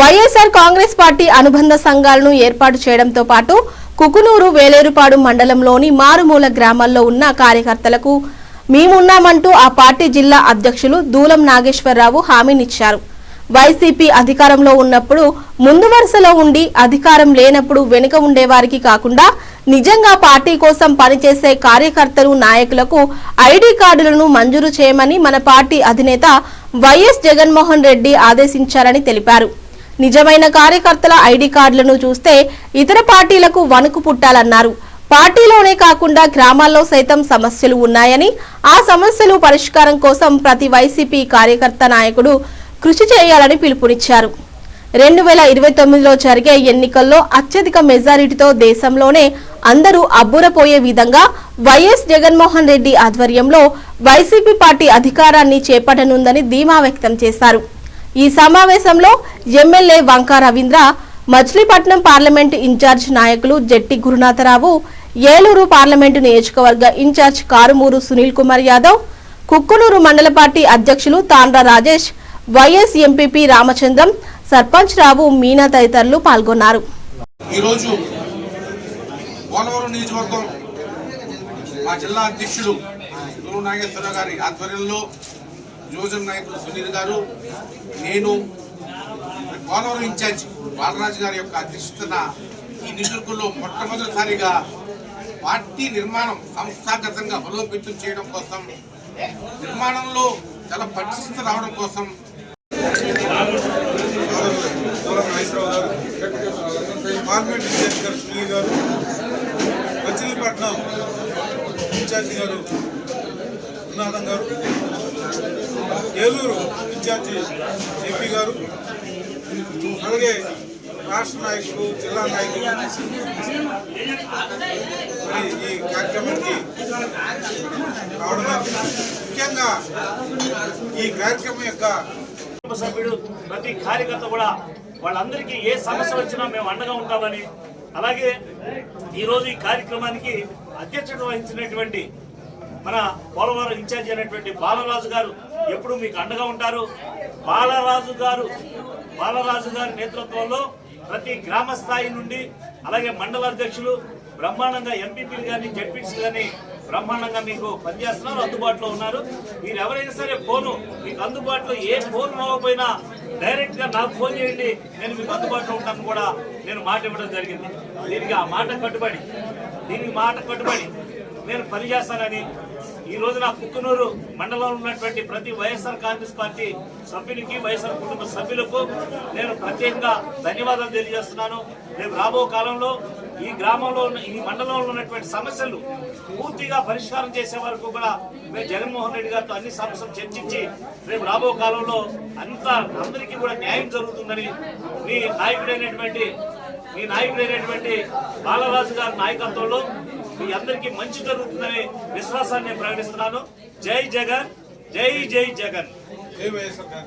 YSR Congress party అనుబంధ సంఘాలను ఏర్పాటు చేయడంతో పాటు కుకునూరు వేలేరుపాడు మండలంలోని మారుమూల గ్రామాల్లో ఉన్న కార్యకర్తలకు మేమున్నామంటూ ఆ పార్టీ జిల్లా అధ్యక్షులు దూలం నాగేశ్వరరావు హామీనిచ్చారు. వైసీపీ అధికారంలో ఉన్నప్పుడు ముందు వరుసలో ఉండి అధికారం లేనప్పుడు వెనుక ఉండేవారికి కాకుండా నిజంగా పార్టీ కోసం పనిచేసే కార్యకర్తలు నాయకులకు ఐడి కార్డులను మంజూరు చేయమని మన పార్టీ అధినేత వైఎస్ జగన్మోహన్ రెడ్డి ఆదేశించారని తెలిపారు. నిజమైన కార్యకర్తల ఐడి కార్డులను చూస్తే ఇతర పార్టీలకు వణుకు పుట్టాలన్నారు. పార్టీలోనే కాకుండా గ్రామాల్లో సైతం సమస్యలు ఉన్నాయని ఆ సమస్యలు పరిష్కారం కోసం ప్రతి వైసీపీ కార్యకర్త నాయకుడు కృషి చేయాలని పిలుపునిచ్చారు. 2029లో జరిగే ఎన్నికల్లో అత్యధిక మెజారిటీతో దేశంలోనే అందరూ అబ్బురపోయే విధంగా వైఎస్ జగన్మోహన్ రెడ్డి ఆధ్వర్యంలో వైసీపీ పార్టీ అధికారాన్ని చేపట్టనుందని ధీమా వ్యక్తం చేశారు. ఈ సమావేశంలో MLA Vanka Ravindra, Machilipatnam parliament incharge నాయకులు జెట్టి గురునాథరావు, ఏలూరు పార్లమెంటు నియోజకవర్గ ఇన్ఛార్జ్ కారుమూరు సునీల్ కుమార్ యాదవ్, కుక్కునూరు మండల పార్టీ అధ్యక్షులు తాండ్ర రాజేష్, వైఎస్ ఎంపీపీ రామచంద్రం, సర్పంచ్ రావు, మీనా తదితరులు పాల్గొన్నారు. ఈరోజు పోలవరం నియోజకవర్గం మా జిల్లా అధ్యక్షుడు దూలం నాగేశ్వరరావు గారి ఆధ్వర్యంలో యువజన నాయకులు సునీల్ గారు, నేను పోలవరం ఇన్ఛార్జ్ బాలరాజు గారి యొక్క అధ్యక్షతన ఈ నియోజకవర్గంలో మొట్టమొదటిసారిగా పార్టీ నిర్మాణం సంస్థాగతంగా బలోపేతం చేయడం కోసం, నిర్మాణంలో చాలా పటిష్టత రావడం కోసం పార్లమెంట్ ఇన్ఛార్జ్ గారు సునీల్ గారు, మచిలీపట్నం ఇన్ఛార్జి గారు గురునాథం గారు, ఏలూరు ఇన్ఛార్జి ఎంపీ గారు, అలాగే రాష్ట్ర నాయకులు, జిల్లా నాయకులు మరి ఈ కార్యక్రమానికి రావడం ముఖ్యంగా ఈ కార్యక్రమం యొక్క సభ్యుడు ప్రతి కార్యకర్త కూడా వాళ్ళందరికీ ఏ సమస్య వచ్చినా మేము అండగా ఉంటామని, అలాగే ఈరోజు ఈ కార్యక్రమానికి అధ్యక్షత వహించినటువంటి మన పోలవరం ఇన్ఛార్జి అయినటువంటి బాలరాజు గారు ఎప్పుడు మీకు అండగా ఉంటారు. బాలరాజు గారి నేతృత్వంలో ప్రతి గ్రామ స్థాయి నుండి అలాగే మండల అధ్యక్షులు బ్రహ్మాండంగా ఎంపీపీలు కానీ జెడ్పీసీ కానీ బ్రహ్మాండంగా మీకు పనిచేస్తున్నారు, అందుబాటులో ఉన్నారు. మీరు ఎవరైనా సరే ఫోను మీకు అందుబాటులో ఏ ఫోన్ అవ్వకపోయినా డైరెక్ట్ గా నాకు ఫోన్ చేయండి, నేను మీకు అందుబాటులో ఉంటాను కూడా నేను మాట ఇవ్వడం జరిగింది. దీనికి మాట కట్టుబడి నేను పనిచేస్తానని ఈ రోజు నా కుక్కునూరు మండలంలో ఉన్నటువంటి ప్రతి వైఎస్ఆర్ కాంగ్రెస్ పార్టీ సభ్యునికి, వైఎస్ఆర్ కుటుంబ సభ్యులకు నేను ప్రత్యేకంగా ధన్యవాదాలు తెలియజేస్తున్నాను. రేపు రాబో కాలంలో ఈ గ్రామంలో ఈ మండలంలో ఉన్నటువంటి సమస్యలు పూర్తిగా పరిష్కారం చేసే వరకు కూడా మేము జగన్మోహన్ రెడ్డి గారితో అన్ని సమస్యలు చర్చించి రేపు రాబో కాలంలో అందరికీ కూడా న్యాయం జరుగుతుందని మీ నాయకుడైనటువంటి బాలరాజు గారి నాయకత్వంలో మీ అందరికీ మంచి జరుగుతుందనే విశ్వాసాన్ని నేను ప్రకటిస్తున్నాను. జై జగన్, జై జై జగన్.